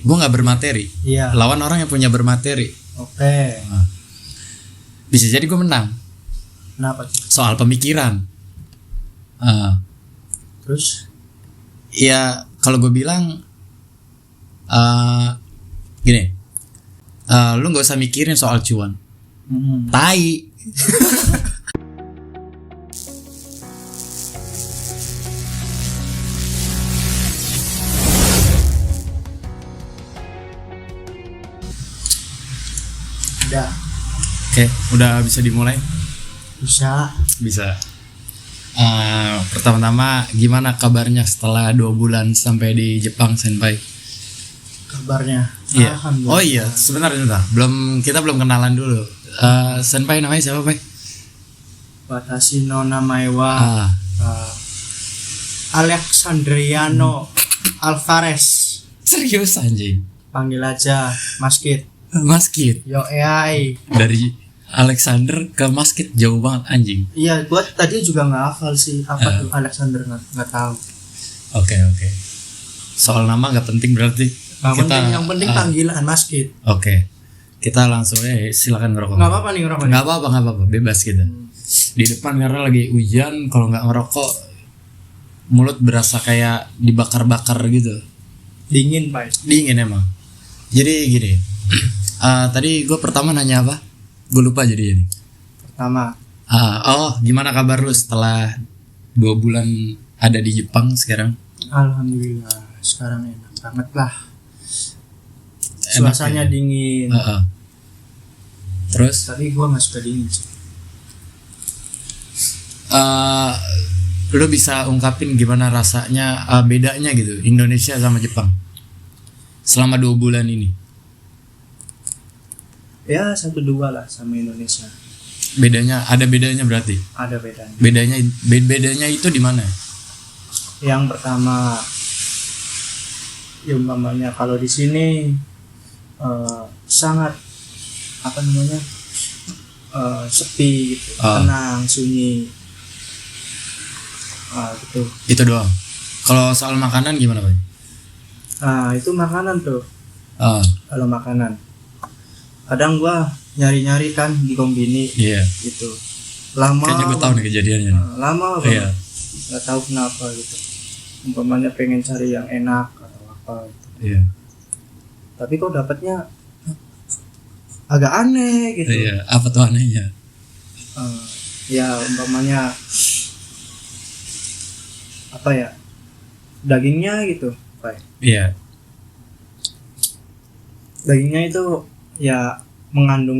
Gue nggak bermateri. Iya. Lawan orang yang punya bermateri. Oke. Nah, bisa jadi gue menang. Kenapa tuh? Soal pemikiran. Terus? Ya kalau gue bilang gini, lu nggak usah mikirin soal cuan. Tai. Udah. Oke, udah bisa dimulai? Bisa. Bisa. Pertama-tama gimana kabarnya setelah 2 bulan sampai di Jepang, Senpai? Kabarnya? Iya. Alhamdulillah. Oh iya, sebentar. Kita belum kenalan dulu. Senpai namanya siapa, Pai? Watashi no namae wa Alexandriano Alvarez. Serius anjing? Panggil aja Mas Kid. Mas Kid. Yo AI. Dari Alexander ke Mas Kid jauh banget anjing. Iya, gua tadi juga nggak hafal sih apa tuh Alexander, nggak tahu. Oke. Soal nama nggak penting berarti. Yang penting panggilan Mas Kid. Oke. Kita langsung silakan ngerokok. Nggak apa-apa nih ngerokok. Nggak apa-apa, bebas kita. Di depan karena lagi hujan, kalau nggak ngerokok mulut berasa kayak dibakar-bakar gitu. Dingin, Pak. Dingin emang. Jadi gini. Tadi gue pertama nanya apa? Gue lupa jadi ini. Pertama. Gimana kabar lu setelah 2 bulan ada di Jepang sekarang? Alhamdulillah, sekarang enak banget lah. Enak Suasananya ya? dingin. Terus? Tapi gue nggak suka dingin sih. Lu bisa ungkapin gimana rasanya, bedanya gitu Indonesia sama Jepang selama 2 bulan ini? Ya 1-2 lah sama Indonesia. Ada bedanya berarti? Ada bedanya. Bedanya itu di mana? Yang pertama, ya umpamanya kalau di sini sangat sepi gitu, tenang, sunyi, gitu. Itu doang. Kalau soal makanan gimana, Pak? Itu makanan tuh. Kalau makanan, kadang gua nyari-nyari kan di kombini. Iya. Gitu. Lama. Kayaknya gue tahu nih kejadiannya. Lama banget. Iya. Nggak tahu kenapa gitu. Umpamanya pengen cari yang enak atau apa gitu. Iya. Tapi kok dapatnya agak aneh gitu. Iya. Apa tuh anehnya? Ya umpamanya apa ya, dagingnya gitu, Pak. Iya. Dagingnya itu ya mengandung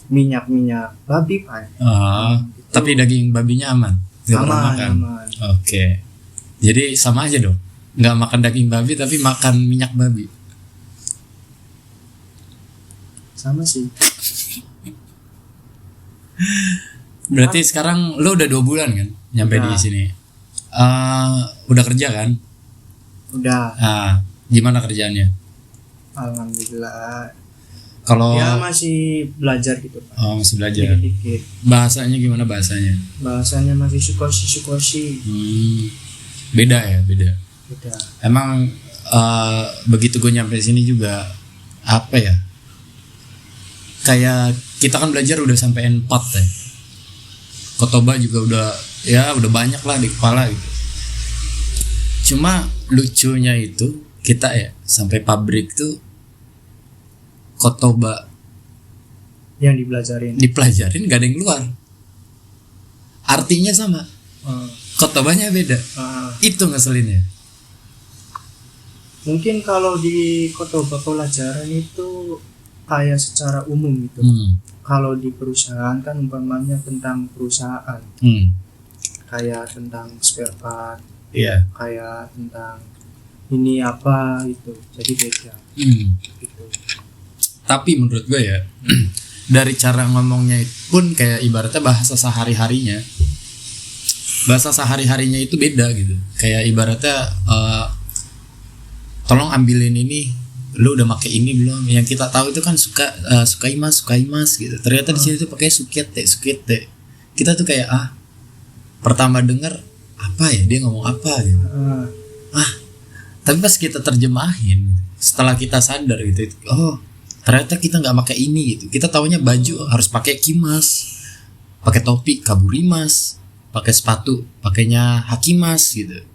minyak babi, Pak. Gitu. Tapi daging babinya aman. Gak pernah makan. Aman. Oke. Jadi sama aja dong. Nggak makan daging babi tapi makan minyak babi. Sama sih. Berarti sekarang lo udah 2 bulan kan nyampe di sini. Udah kerja kan? Udah. Gimana kerjaannya? Alhamdulillah. Kalau ya masih belajar gitu, Pak. Masih belajar. Dikit-dikit. Bahasanya gimana bahasanya? Bahasanya masih sukoshi. Beda ya, beda. Emang begitu gue nyampe sini juga apa ya? Kayak kita kan belajar udah sampai N4 ya. Kotoba juga udah banyak lah di kepala gitu. Cuma lucunya itu kita ya sampai pabrik tuh kotoba yang dipelajarin gak ada yang keluar. Artinya sama. Kotobanya beda. Itu ngeselinnya. Mungkin kalau di kotoba pelajaran itu kayak secara umum gitu. Kalau di perusahaan kan umpamanya tentang perusahaan. Kayak tentang spare part. Iya. Kayak tentang ini apa gitu. Jadi beda. Gitu. Tapi menurut gue ya dari cara ngomongnya pun kayak ibaratnya bahasa sehari-harinya itu beda gitu. Kayak ibaratnya tolong ambilin ini, lu udah pakai ini belum? Yang kita tahu itu kan sukaimas gitu. Ternyata di sini tuh pakai sukete. Kita tuh kayak pertama dengar apa ya dia ngomong apa gitu. Tapi pas kita terjemahin, setelah kita sadar gitu, oh ternyata kita nggak pakai ini gitu. Kita taunya baju harus pakai kimas, pakai topi kaburimas, pakai sepatu pakainya hakimas gitu.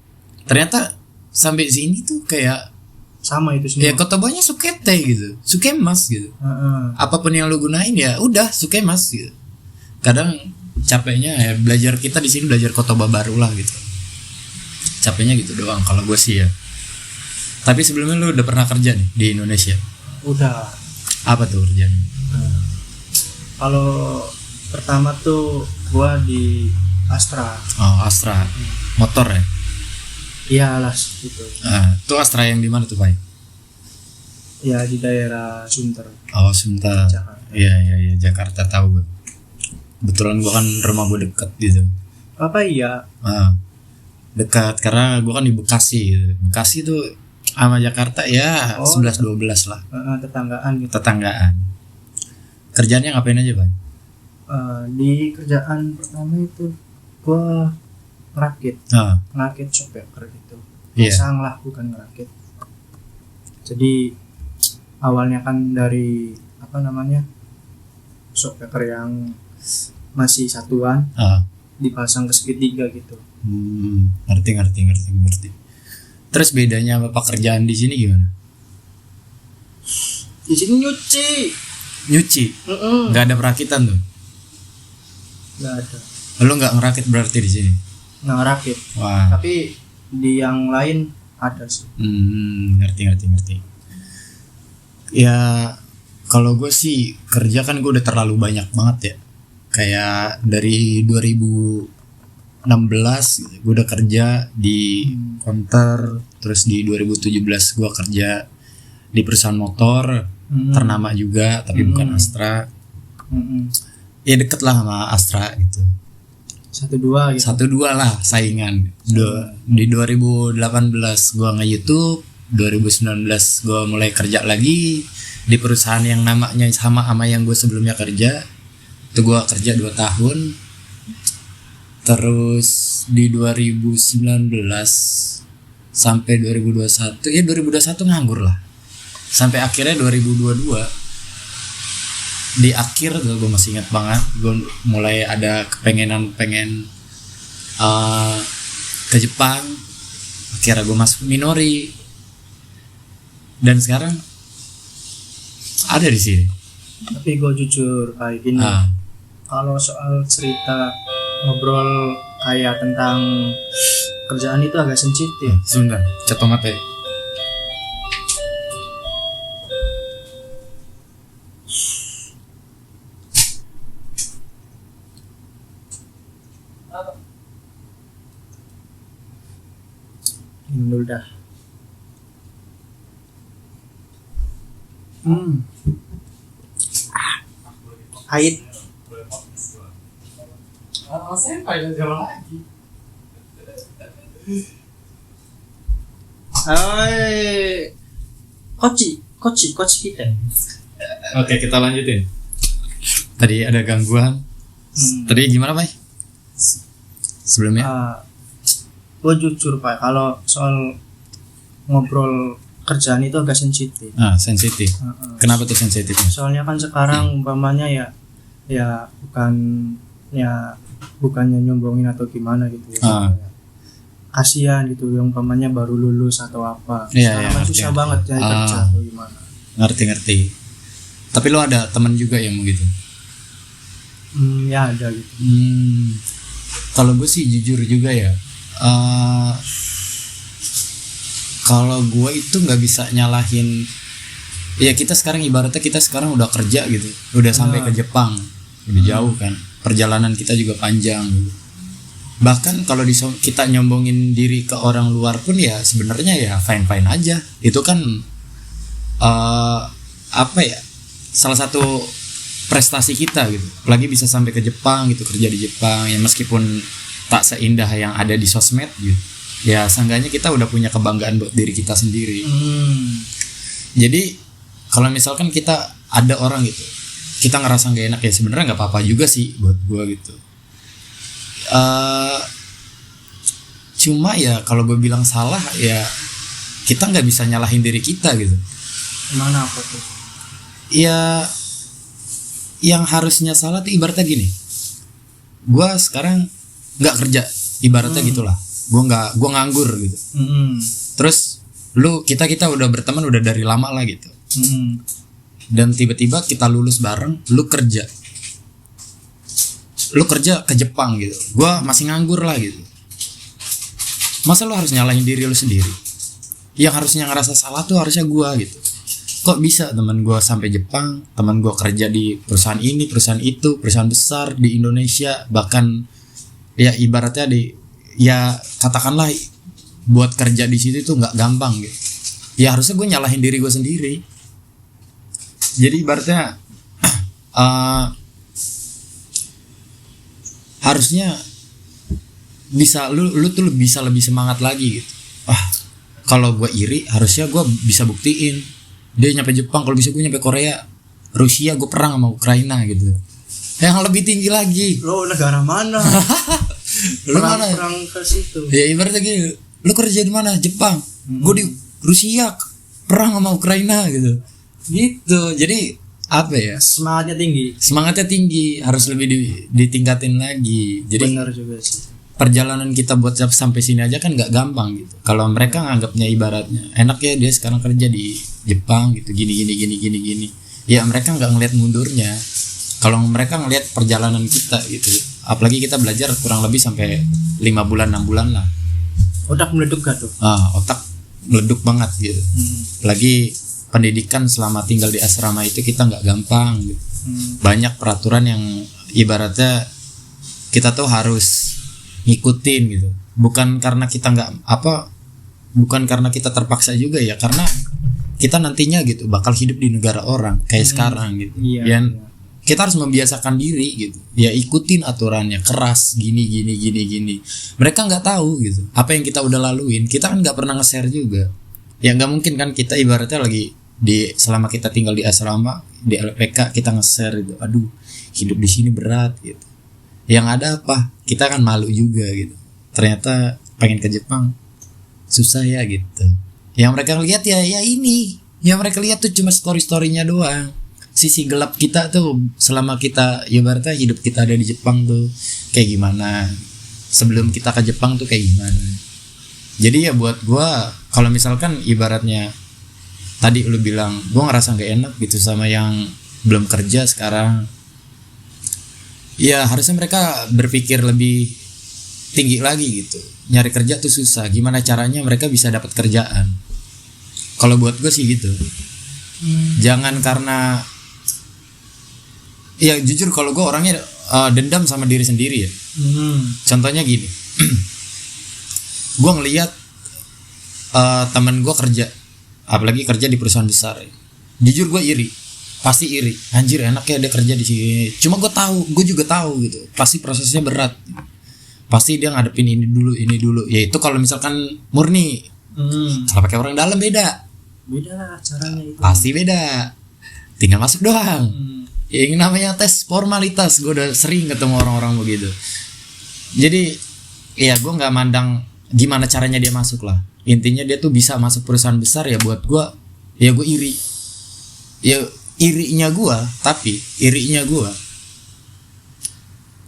Ternyata sampai sini tuh kayak sama itu semua. ya kotobanya sukete gitu, sukemas gitu. Apapun yang lu gunain ya udah sukemas gitu. Kadang capeknya ya belajar, kita di sini belajar kotoba baru lah gitu. Capeknya gitu doang kalau gue sih ya. Tapi sebelumnya lu udah pernah kerja nih di Indonesia? Udah. Apa tuh kerjanya? Kalau pertama tuh gua di Astra. Oh, Astra. Motor ya? Iyalah gitu. Tuh Astra yang di mana tuh, Pak? Ya di daerah Sunter. Oh, Sunter. Jakarta. Iya, Jakarta tahu gue. Kebetulan gua kan rumah gue deket gitu. Apa iya? Dekat karena gua kan di Bekasi gitu. Bekasi tuh sama Jakarta ya 11-12 lah. Tetanggaan gitu. Tetanggaan. Kerjaannya ngapain aja, Pak? Di kerjaan pertama itu gua ngerakit. Ngerakit shockbreaker gitu. Pasang lah, bukan ngerakit. Jadi awalnya kan dari shockbreaker yang masih satuan dipasang ke segitiga gitu. Ngerti. Terus bedanya apa pekerjaan di sini gimana? Di sini nyuci. Nggak ada perakitan tuh? Nggak ada. Lo nggak ngerakit berarti di sini? Nggak ngerakit. Wah. Tapi di yang lain ada sih. Ngerti. Ya kalau gue sih kerja kan gue udah terlalu banyak banget ya. Kayak dari 2016 gitu, gue udah kerja di konter. Terus di 2017 gue kerja di perusahaan motor ternama juga, tapi bukan Astra. Ya deket lah sama Astra gitu. 1-2 gitu. 1-2 lah saingan. Di 2018 gue nge-YouTube, 2019 gue mulai kerja lagi di perusahaan yang namanya sama yang gue sebelumnya kerja. Itu gue kerja 2 tahun. Terus di 2019 sampai 2021, ya 2021 nganggur lah. Sampai akhirnya 2022 di akhir gue masih ingat banget, gue mulai ada pengen ke Jepang. Akhirnya gue masuk Minori dan sekarang ada di sini. Tapi gue jujur kayak gini, kalau soal cerita ngobrol kayak tentang kerjaan itu agak sensitif. Sebentar, cat tomat ya. Ini dulu dah. Ait. Koci kita. Oke, kita lanjutin. Tadi ada gangguan. Tadi gimana, Pak? Sebelumnya? Gue jujur, Pak, kalau soal ngobrol kerjaan itu agak sensitif. Sensitif. Kenapa tuh sensitifnya? Soalnya kan sekarang umpamanya ya bukannya nyombongin atau gimana gitu ya. Kasihan gitu yang umpamanya baru lulus atau apa. Sekarang susah banget cari kerja atau gimana. Ngerti. Tapi lo ada teman juga yang begitu? Ya ada gitu. Kalau gue sih jujur juga ya. Kalau gue itu nggak bisa nyalahin. Ya kita sekarang ibaratnya kita sekarang udah kerja gitu, udah sampai ke Jepang, udah jauh kan. Perjalanan kita juga panjang. Bahkan kalau kita nyombongin diri ke orang luar pun ya sebenarnya ya fine aja. Itu kan salah satu prestasi kita gitu. Apalagi bisa sampai ke Jepang gitu, kerja di Jepang ya, meskipun tak seindah yang ada di sosmed gitu. Ya seenggaknya kita udah punya kebanggaan buat diri kita sendiri. Jadi kalau misalkan kita ada orang gitu, kita ngerasa gak enak ya sebenarnya nggak apa-apa juga sih buat gue gitu. Cuma ya kalau gue bilang salah ya kita nggak bisa nyalahin diri kita gitu. Gimana apa tuh? Ya yang harusnya salah tuh ibaratnya gini, gue sekarang nggak kerja ibaratnya gitulah, gue nganggur gitu. Terus kita udah berteman udah dari lama lah gitu. Dan tiba-tiba kita lulus bareng, lu kerja ke Jepang gitu, gue masih nganggur lah gitu. Masa lu harus nyalahin diri lu sendiri? Yang harusnya ngerasa salah tuh harusnya gue gitu. Kok bisa teman gue sampai Jepang, teman gue kerja di perusahaan ini, perusahaan itu, perusahaan besar di Indonesia, bahkan ya ibaratnya ya katakanlah buat kerja di situ itu nggak gampang gitu. Ya harusnya gue nyalahin diri gue sendiri. Jadi ibaratnya harusnya bisa lu tuh bisa lebih semangat lagi gitu. Kalau gue iri harusnya gue bisa buktiin dia nyampe Jepang, kalau bisa gue nyampe Korea, Rusia, gue perang sama Ukraina gitu. Yang lebih tinggi lagi. Lo negara mana? Lu mana? Perang ke situ. Ya ibaratnya gini, lu kerja di mana? Jepang. Gue di Rusia, perang sama Ukraina gitu. Gitu. Jadi apa ya? Semangatnya tinggi, harus lebih ditingkatin lagi. Jadi benar juga sih. Perjalanan kita buat sampai sini aja kan nggak gampang gitu. Kalau mereka nganggapnya ibaratnya enak ya dia sekarang kerja di Jepang gitu, gini. Ya mereka nggak ngelihat mundurnya. Kalau mereka ngelihat perjalanan kita gitu, apalagi kita belajar kurang lebih sampai 5 bulan 6 bulan lah. Otak meleduk gak tuh? Otak meleduk banget gitu. Apalagi pendidikan selama tinggal di asrama itu kita nggak gampang gitu. Banyak peraturan yang ibaratnya kita tuh harus ngikutin gitu. Bukan karena kita bukan karena kita terpaksa juga ya, karena kita nantinya gitu bakal hidup di negara orang kayak sekarang gitu. Dan kita harus membiasakan diri gitu. Ya ikutin aturannya, keras gini. Mereka nggak tahu gitu apa yang kita udah laluin. Kita kan nggak pernah nge-share juga. Ya nggak mungkin kan kita ibaratnya lagi selama kita tinggal di asrama di LPK kita nge-share gitu. Aduh, hidup di sini berat gitu. Yang ada apa? Kita kan malu juga gitu. Ternyata pengen ke Jepang susah ya gitu. Yang mereka lihat ya ini. Yang mereka lihat tuh cuma story-storynya doang. Sisi gelap kita tuh selama kita ibaratnya hidup kita ada di Jepang tuh kayak gimana. Sebelum kita ke Jepang tuh kayak gimana. Jadi ya buat gua kalau misalkan ibaratnya tadi lu bilang gua ngerasa gak enak gitu sama yang belum kerja sekarang. Ya harusnya mereka berpikir lebih tinggi lagi gitu. Nyari kerja tuh susah. Gimana caranya mereka bisa dapat kerjaan? Kalau buat gue sih gitu. Jangan karena ya jujur kalau gue orangnya dendam sama diri sendiri ya. Contohnya gini. Gue ngelihat teman gue kerja, apalagi kerja di perusahaan besar. Jujur gue iri. Pasti iri, anjir enak ya dia kerja di sini. Cuma gue juga tahu gitu, pasti prosesnya berat. Pasti dia ngadepin ini dulu. Ya itu kalau misalkan murni, kalau pakai orang dalam beda lah caranya itu. Pasti beda, tinggal masuk doang. Ya yang namanya tes formalitas, gue udah sering ketemu orang-orang begitu. Jadi, ya gue nggak mandang gimana caranya dia masuk lah. Intinya dia tuh bisa masuk perusahaan besar ya buat gue, ya gue iri. Ya irinya gue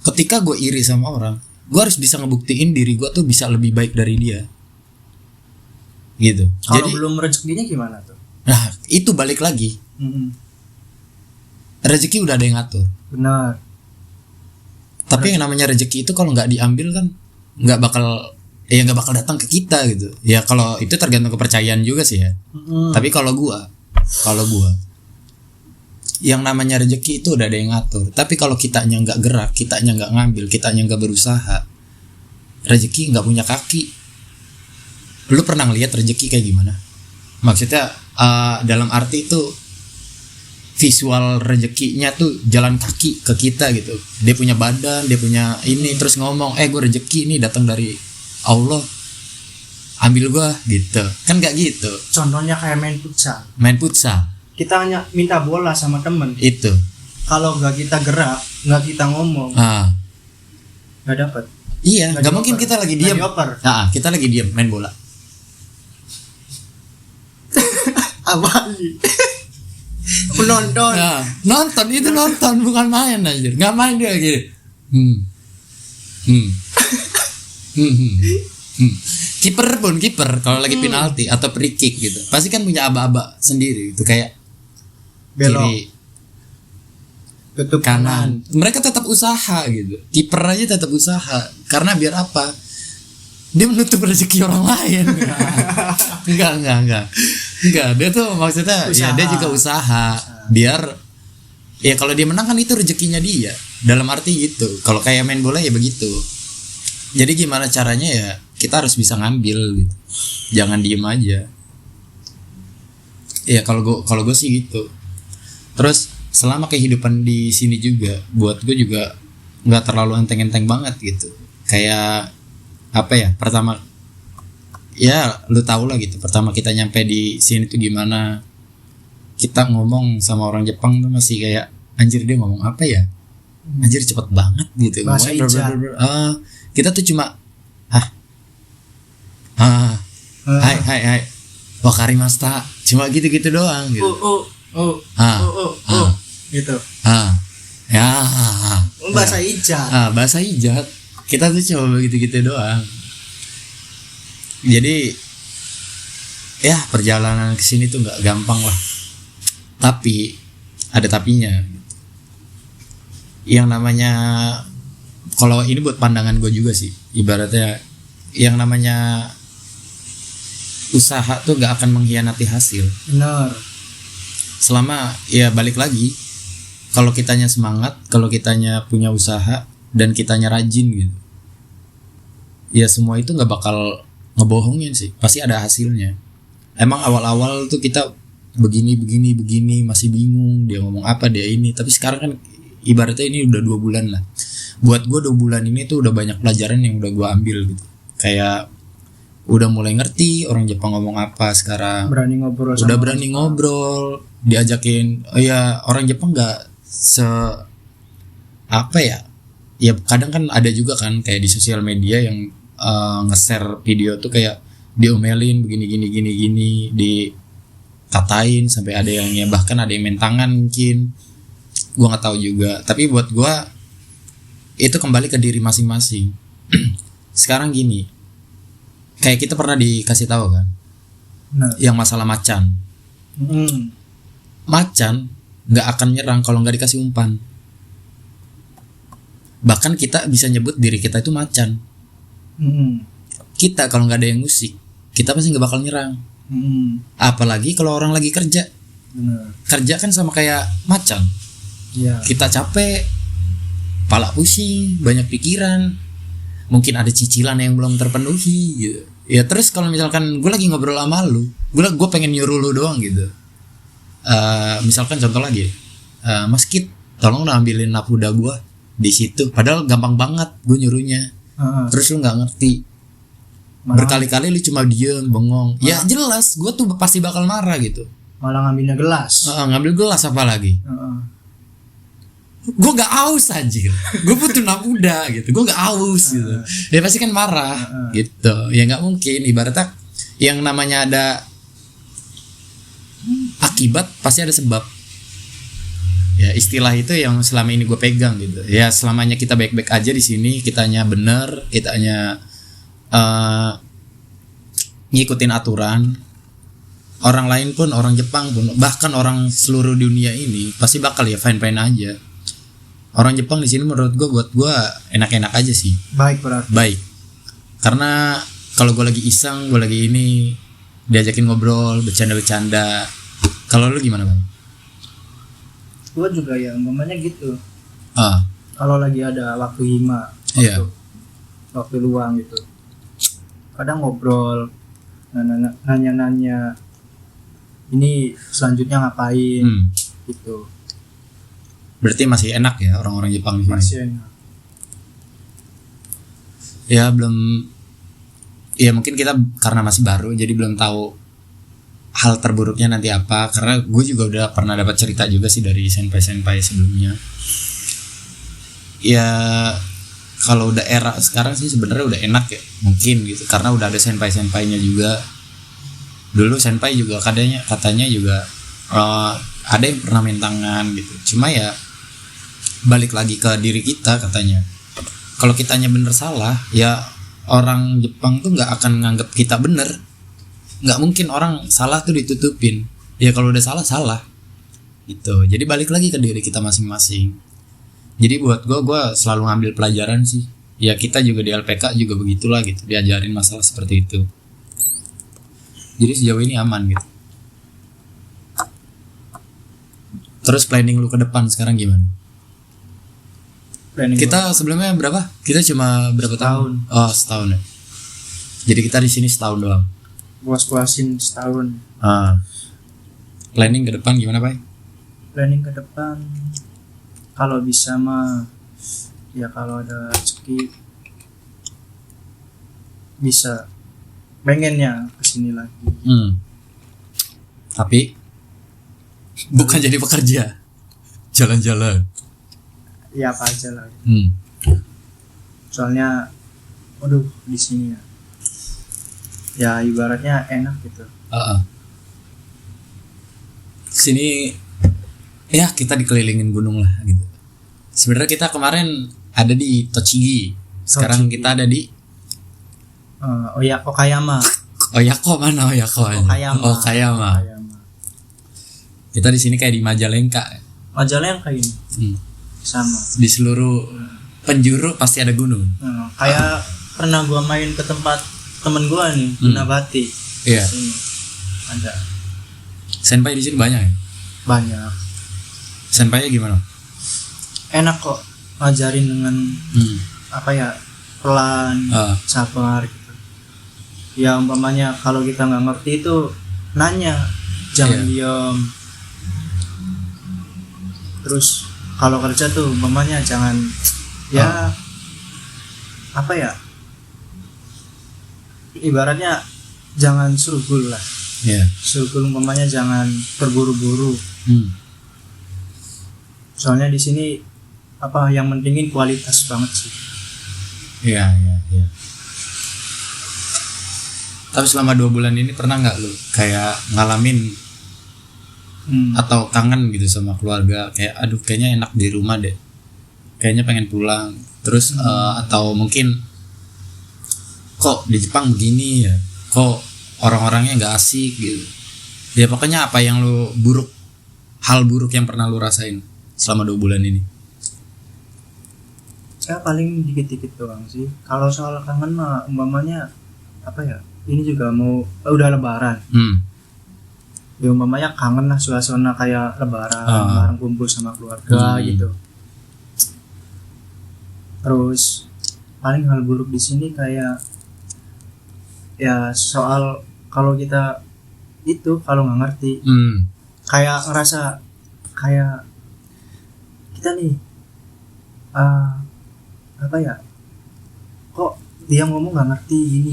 ketika gue iri sama orang, gue harus bisa ngebuktiin diri gue tuh bisa lebih baik dari dia gitu. Kalau jadi belum rezekinya gimana tuh? Nah itu balik lagi. Rezeki udah ada yang ngatur, benar. tapi yang namanya rezeki itu kalau nggak diambil kan nggak bakal datang ke kita gitu ya. Kalau itu tergantung kepercayaan juga sih ya. Tapi kalau gue yang namanya rezeki itu udah ada yang ngatur. Tapi kalau kitanya nggak gerak, kitanya nggak ngambil, kitanya nggak berusaha, rezeki nggak punya kaki. Lu pernah ngeliat rezeki kayak gimana? Maksudnya dalam arti itu visual rezekinya tuh jalan kaki ke kita gitu. Dia punya badan, dia punya ini, terus ngomong, gue rezeki ini datang dari Allah, ambil gue gitu. Kan nggak gitu. Contohnya kayak main futsal. Kita hanya minta bola sama temen. Itu. Kalau nggak kita gerak, nggak kita ngomong, nggak dapat. Iya, nggak mungkin kita lagi diam. Kita lagi diam main bola. Apa sih? Menonton. Nah, nonton itu nonton bukan main anjir. Enggak main dia gini. Kiper kalau lagi penalti atau free kick gitu. Pasti kan punya aba-aba sendiri itu kayak Belok. kiri, Tutup kanan. Mereka tetap usaha gitu. Kiper aja tetap usaha karena biar apa? Dia menutup rezeki orang lain. Enggak. Dia tuh maksudnya ya dia juga usaha. Biar ya kalau dia menang kan itu rezekinya dia. Dalam arti gitu. Kalau kayak main bola ya begitu. Jadi gimana caranya ya kita harus bisa ngambil gitu. Jangan diem aja. Ya kalau gue sih gitu. Terus selama kehidupan di sini juga buat gue juga nggak terlalu enteng-enteng banget gitu. Kayak apa ya, pertama ya lu tau lah gitu, pertama kita nyampe di sini tuh gimana, kita ngomong sama orang Jepang tuh masih kayak anjir dia ngomong apa ya, anjir cepet banget gitu Bahasa ngomongnya, kita tuh cuma hai wakarimashita, cuma gitu doang gitu. Gitu. Ya Bahasa ijat. Bahasa ijat. Kita tuh cuma begitu doang. Jadi ya perjalanan ke sini tuh nggak gampang lah. Tapi ada tapinya. Yang namanya, kalau ini buat pandangan gue juga sih, ibaratnya yang namanya usaha tuh nggak akan mengkhianati hasil. Benar. Selama ya balik lagi, kalau kitanya semangat, kalau kitanya punya usaha dan kitanya rajin gitu, ya semua itu nggak bakal ngebohongin sih, pasti ada hasilnya. Emang awal-awal tuh kita begini masih bingung dia ngomong apa dia ini, tapi sekarang kan ibaratnya ini udah 2 bulan lah. Buat gue 2 bulan ini tuh udah banyak pelajaran yang udah gue ambil gitu. Kayak udah mulai ngerti orang Jepang ngomong apa sekarang. Berani ngobrol. Udah berani ngobrol, diajakin. Oh ya orang Jepang nggak apa ya? Ya kadang kan ada juga kan kayak di sosial media yang nge-share video tuh kayak diomelin begini, dikatain sampai ada yang ya bahkan ada yang main tangan mungkin. Gua nggak tahu juga. Tapi buat gua itu kembali ke diri masing-masing. Sekarang gini, kayak kita pernah dikasih tahu kan, yang masalah macan. Macan nggak akan nyerang kalau nggak dikasih umpan. Bahkan kita bisa nyebut diri kita itu macan. Kita kalau nggak ada yang musik, kita pasti nggak bakal nyerang. Apalagi kalau orang lagi kerja. Kerja kan sama kayak macan. Kita capek, kepala pusing, banyak pikiran, mungkin ada cicilan yang belum terpenuhi gitu. Ya terus kalau misalkan gue lagi ngobrol sama lu, gue pengen nyuruh lu doang gitu. Misalkan contoh lagi, Mas Kit, tolong ambilin napuda gue di situ. Padahal gampang banget gue nyuruhnya. Terus lu nggak ngerti. Berkali-kali lu cuma diem bengong. Ya jelas gue tuh pasti bakal marah gitu. Malah ngambilnya gelas. Ngambil gelas apa lagi? Gue gak aus anjir. Gue butuh napuda gitu. Gue gak aus gitu. Dia pasti kan marah gitu. Ya gak mungkin. Ibaratnya yang namanya ada akibat pasti ada sebab. Ya istilah itu yang selama ini gue pegang gitu. Ya selamanya kita baik-baik aja di sini, kitanya bener, kitanya ngikutin aturan. Orang lain pun, orang Jepang pun, bahkan orang seluruh dunia ini pasti bakal ya fine-fine aja. Orang Jepang di sini menurut gue, buat gue enak-enak aja sih. Baik berarti. Baik. Karena kalau gue lagi iseng, gue lagi ini diajakin ngobrol, bercanda-bercanda. Kalau lu gimana bang? Gue juga ya, umpamanya gitu. Ah. Kalau lagi ada waktu hima, waktu luang gitu, kadang ngobrol, nanya-nanya, ini selanjutnya ngapain, gitu. Berarti masih enak ya orang-orang Jepang di sini. Masih enak. Ya belum. Ya mungkin kita karena masih baru, jadi belum tahu hal terburuknya nanti apa. Karena gue juga udah pernah dapat cerita juga sih dari senpai-senpai sebelumnya. Ya kalau udah era sekarang sih sebenarnya udah enak ya, mungkin gitu. Karena udah ada senpai-senpainya juga. Dulu senpai juga katanya juga ada yang pernah main tangan gitu. Cuma ya balik lagi ke diri kita katanya. Kalau kitanya bener salah, ya orang Jepang tuh nggak akan nganggap kita bener. Nggak mungkin orang salah tuh ditutupin. Ya kalau udah salah gitu. Jadi balik lagi ke diri kita masing-masing. Jadi buat gue selalu ngambil pelajaran sih. Ya kita juga di LPK juga begitulah gitu, diajarin masalah seperti itu. Jadi sejauh ini aman gitu. Terus planning lu ke depan sekarang gimana? Planning Kita sebelumnya berapa? Kita cuma berapa tahun? Oh, setahun ya. Jadi kita di sini setahun doang. puas-puasin setahun. Planning ke depan gimana, Pak? Planning ke depan kalau bisa mah ya kalau ada rezeki bisa pengennya kesini lagi. Tapi bukan jadi pekerja, jalan-jalan. Ya apa aja lah. Soalnya, aduh di sini ya. Ya ibaratnya enak gitu. Sini ya kita dikelilingin gunung lah gitu. Sebenarnya kita kemarin ada di Tochigi. Sekarang kita ada di Okayama. Okayama. Kita di sini kayak di Majalengka. Majalengka ini. Sama. Di seluruh penjuru pasti ada gunung. Kayak pernah gua main ke tempat temen gua nih, Nabati. Iya. Sini. Ada. Senpai di sini banyak ya? Banyak. Senpai gimana? Enak kok ngajarin dengan pelan, sabar gitu. Ya umpamanya kalau kita nggak ngerti itu nanya, jangan diam. Terus kalau kerja tuh umpamanya jangan ibaratnya jangan surgul lah. Surgul umpamanya jangan terburu-buru. Soalnya di sini yang pentingin kualitas banget sih. Iya. Tapi selama 2 bulan ini pernah nggak lu kayak ngalamin atau kangen gitu sama keluarga, kayak aduh kayaknya enak di rumah deh, kayaknya pengen pulang, terus atau mungkin kok di Jepang begini ya, kok orang-orangnya nggak asik gitu ya, pokoknya apa yang lu hal buruk yang pernah lu rasain selama 2 bulan ini? Ya paling dikit-dikit doang sih. Kalau soal kangen mah umpamanya ini juga mau udah lebaran. Ya umpamanya kangen lah suasana kayak lebaran, bareng kumpul sama keluarga gitu. Terus paling hal buruk di sini kayak ya soal kalau kita kalau nggak ngerti, kayak ngerasa kayak kita nih kok dia ngomong nggak ngerti gini.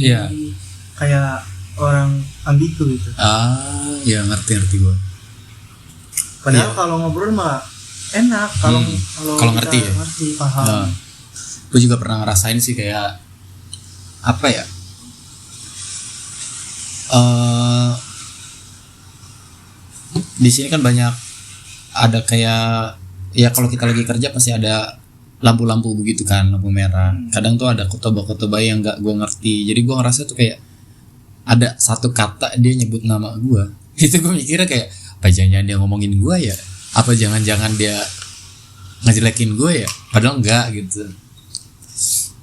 Kayak orang ambigu gitu. Ya ngerti gua. Padahal kalau ngobrol mah enak, kalau ngerti ya? Ngerti, paham. Gue juga pernah ngerasain sih kayak di sini kan banyak ada kayak ya kalau kita lagi kerja pasti ada lampu-lampu begitu kan, lampu merah. Kadang tuh ada kotoba yang nggak gue ngerti. Jadi gue ngerasa tuh kayak ada satu kata dia nyebut nama gue. Itu gue mikirnya kayak apa jangan-jangan dia ngomongin gue ya? Apa jangan-jangan dia ngejelekin gue ya? Padahal enggak gitu.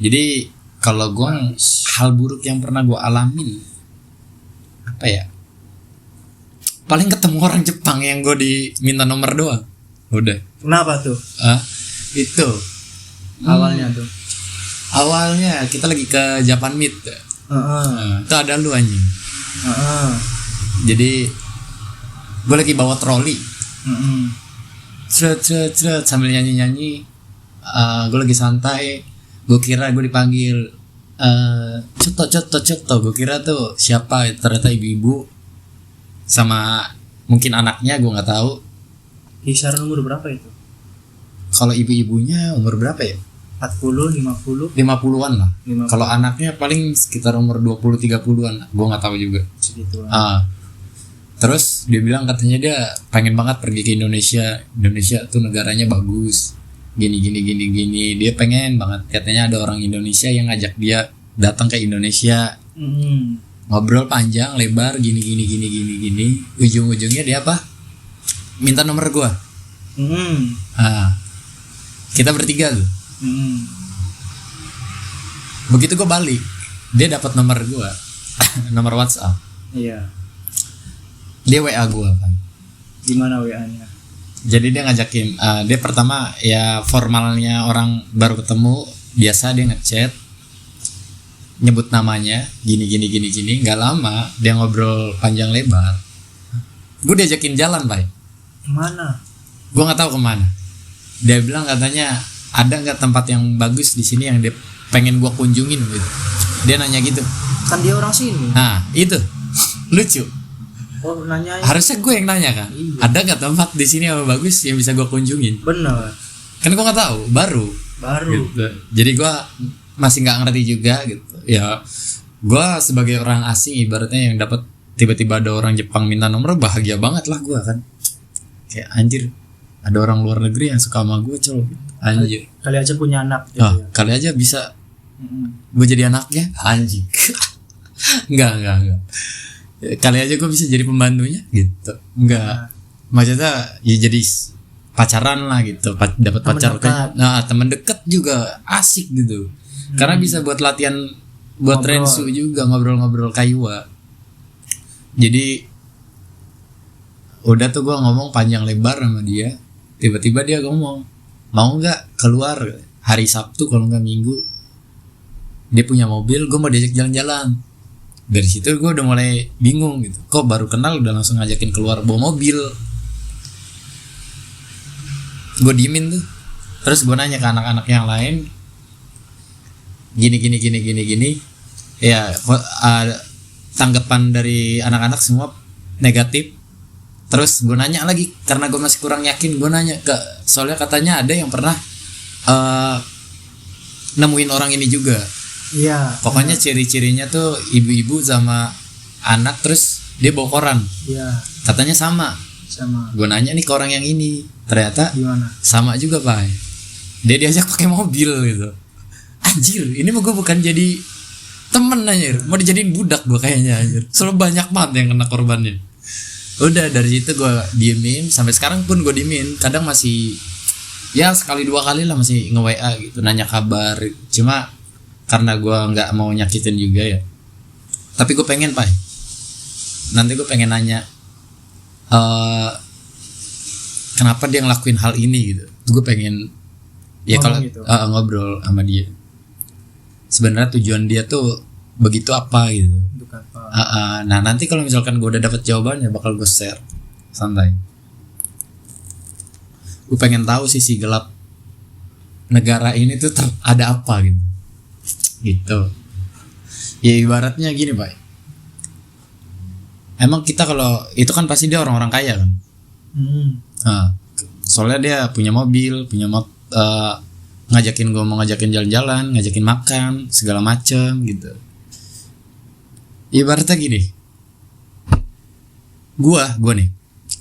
Jadi kalau gue hal buruk yang pernah gue alamin paling ketemu orang Jepang yang gue diminta nomor doang. Udah. Kenapa tuh? Itu awalnya kita lagi ke Japan Meet. Itu ada lu anjing. Jadi gue lagi bawa troli. Cret sambil nyanyi. Gue lagi santai. Gue kira gue dipanggil Coto. Gue kira tuh siapa, ternyata ibu-ibu sama mungkin anaknya, gue nggak tahu. Kisaran umur berapa itu? Kalau ibu-ibunya umur berapa ya? 40, 50-an lah. Kalau anaknya paling sekitar umur 20-30-an. Gue nggak tahu juga. Segituan. Terus dia bilang katanya dia pengen banget pergi ke Indonesia. Indonesia tuh negaranya bagus. Gini. Dia pengen banget. Katanya ada orang Indonesia yang ngajak dia datang ke Indonesia. Ngobrol panjang lebar gini. Ujung-ujungnya dia apa? Minta nomor gua. Kita bertiga tuh. Begitu gua balik, dia dapat nomor gua. Nomor WhatsApp. Iya. Dia WA gua kan. Gimana WA-nya? Jadi dia ngajakin, dia pertama ya formalnya orang baru ketemu, biasa dia ngechat, nyebut namanya, gini. Nggak lama dia ngobrol panjang lebar. Gue diajakin jalan, Pak. Kemana? Gue nggak tahu kemana. Dia bilang katanya ada nggak tempat yang bagus di sini yang dia pengen gue kunjungin gitu. Dia nanya gitu. Kan dia orang sini. Nah itu lucu. Oh nanya. Harusnya gue yang nanya kan. Iya. Ada nggak tempat di sini yang bagus yang bisa gue kunjungin? Bener. Kan gue nggak tahu, baru. Gitu. Jadi gue masih nggak ngerti juga gitu. Ya gue sebagai orang asing ibaratnya yang dapat tiba-tiba ada orang Jepang minta nomor, bahagia banget lah gue kan. Kayak anjir, ada orang luar negeri yang suka sama gue col. Anjir. Kali aja punya anak gitu ya. Kali aja bisa gue jadi anaknya. Anjing. Enggak. Kali aja gue bisa jadi pembantunya gitu. Enggak. Maksudnya ya jadi pacaran lah gitu. Dapat pacar kayak. Nah, teman dekat juga asik gitu. Karena bisa buat latihan buat rensu juga, ngobrol-ngobrol kaiwa. Jadi udah tuh gue ngomong panjang lebar sama dia. Tiba-tiba dia ngomong, mau nggak keluar hari Sabtu kalau nggak Minggu? Dia punya mobil, gue mau diajak jalan-jalan. Dari situ gue udah mulai bingung gitu. Kok baru kenal udah langsung ngajakin keluar bawa mobil? Gue diemin tuh. Terus gue nanya ke anak-anak yang lain, gini. Ya tanggapan dari anak-anak semua negatif. Terus gue nanya lagi karena gue masih kurang yakin, gue nanya ke, soalnya katanya ada yang pernah nemuin orang ini juga. Iya. Pokoknya ciri-cirinya tuh ibu-ibu sama anak, terus dia bawa koran. Iya. Katanya sama. Gue nanya nih ke orang yang ini, ternyata gimana? Sama juga Pak. Dia diajak pakai mobil gitu. Anjir, ini mah gue bukan jadi temen anjir, mau dijadiin budak gue kayaknya anjir. Soalnya banyak banget yang kena korbannya. Udah dari situ gue diemin, sampai sekarang pun gue diemin. Kadang masih ya sekali dua kali lah masih nge-WA gitu, nanya kabar. Cuma karena gue nggak mau nyakitin juga ya. Tapi gue pengen Pak, nanti gue pengen nanya kenapa dia ngelakuin hal ini gitu. Gue pengen ya kalau gitu. Ngobrol sama dia. Sebenarnya tujuan dia tuh begitu apa gitu. Nah nanti kalau misalkan gue udah dapet jawabannya bakal gue share santai. Gue pengen tahu sisi gelap negara ini tuh ada apa gitu. Ya ibaratnya gini Pak. Emang kita kalau itu kan pasti dia orang-orang kaya kan. Soalnya dia punya mobil, ngajakin gue mau ngajakin jalan-jalan, ngajakin makan segala macem gitu. Ibaratnya gini, gue nih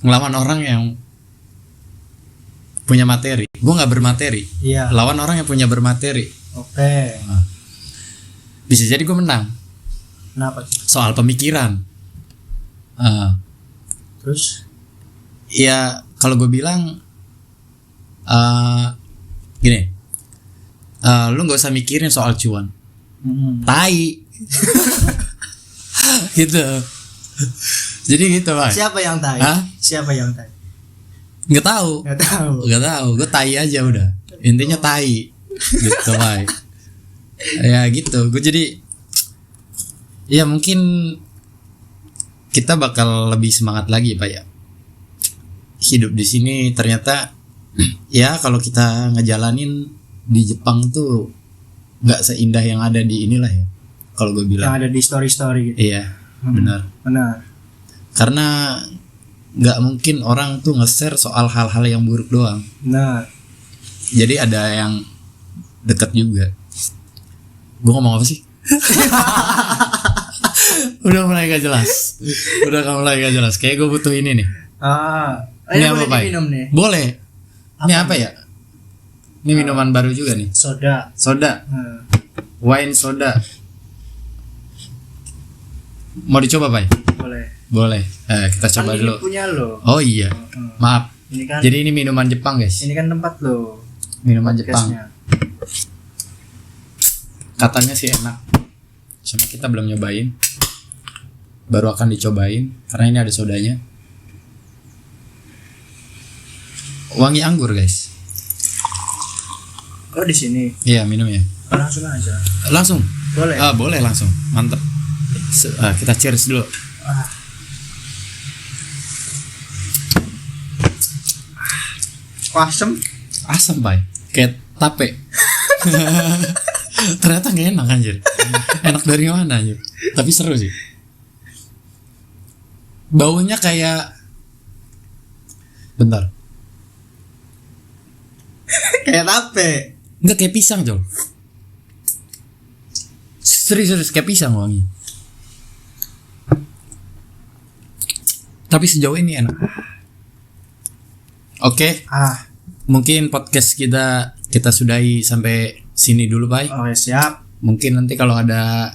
ngelawan orang yang punya materi, gue nggak bermateri. Iya. Lawan orang yang punya bermateri. Oke. Bisa jadi gue menang. Kenapa? Soal pemikiran. Terus? Ya kalau gue bilang gini, lu nggak usah mikirin soal cuan. Tai. Gitu. Jadi gitu Pak. Siapa yang tai? Siapa yang tai? Nggak tahu. Gue tai aja udah. Intinya tai. Gitu Pak. Ya gitu. Gue jadi ya mungkin kita bakal lebih semangat lagi Pak ya. Hidup di sini ternyata ya kalau kita ngejalanin di Jepang tuh nggak seindah yang ada di inilah ya. Kalau gue bilang. Yang ada di story gitu. Iya, benar. Karena nggak mungkin orang tuh nge-share soal hal-hal yang buruk doang. Benar. Jadi ada yang dekat juga. Gue ngomong apa sih? Udah mulai gak jelas. Kayak gue butuh ini nih. Ini boleh apa, Pai? diminum nih. Boleh. Ini apa ya? Ini minuman baru juga nih. Soda. Wine soda. Mau dicoba, Pai? Boleh. Kita coba Kan dulu. Ini punya lo. Oh iya. Maaf. Ini kan. Jadi ini minuman Jepang, guys. Ini kan tempat lo. Minuman Jepang. Podcastnya. Katanya sih enak. Cuma kita belum nyobain. Baru akan dicobain karena ini ada sodanya. Wangi anggur, guys. Oh, di sini. Iya, minum ya. Langsung aja. Langsung. Boleh. Boleh langsung. Mantep. Kita cheers dulu. Asam, Pai. Kayak tape. Ternyata gak enak, anjir. Enak dari mana, anjir? Tapi seru sih. Baunya kayak, bentar, Kayak tape. enggak kayak pisang, Jol. Serius kayak pisang wangi. Tapi sejauh ini enak. Oke. Mungkin podcast kita sudahi sampai sini dulu, Pai. Oke, siap. Mungkin nanti kalau ada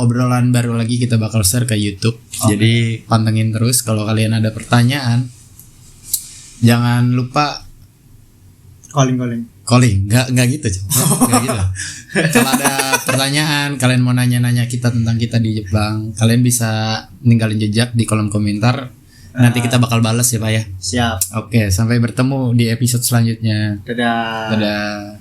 obrolan baru lagi kita bakal share ke YouTube. Jadi pantengin terus. Kalau kalian ada pertanyaan, jangan lupa calling. Nggak gitu, nggak gitu. Kalau ada pertanyaan, kalian mau nanya kita tentang kita di Jepang, kalian bisa ninggalin jejak di kolom komentar. Nanti kita bakal balas ya, Pak ya. Siap. Oke, sampai bertemu di episode selanjutnya. Dadah. Dadah.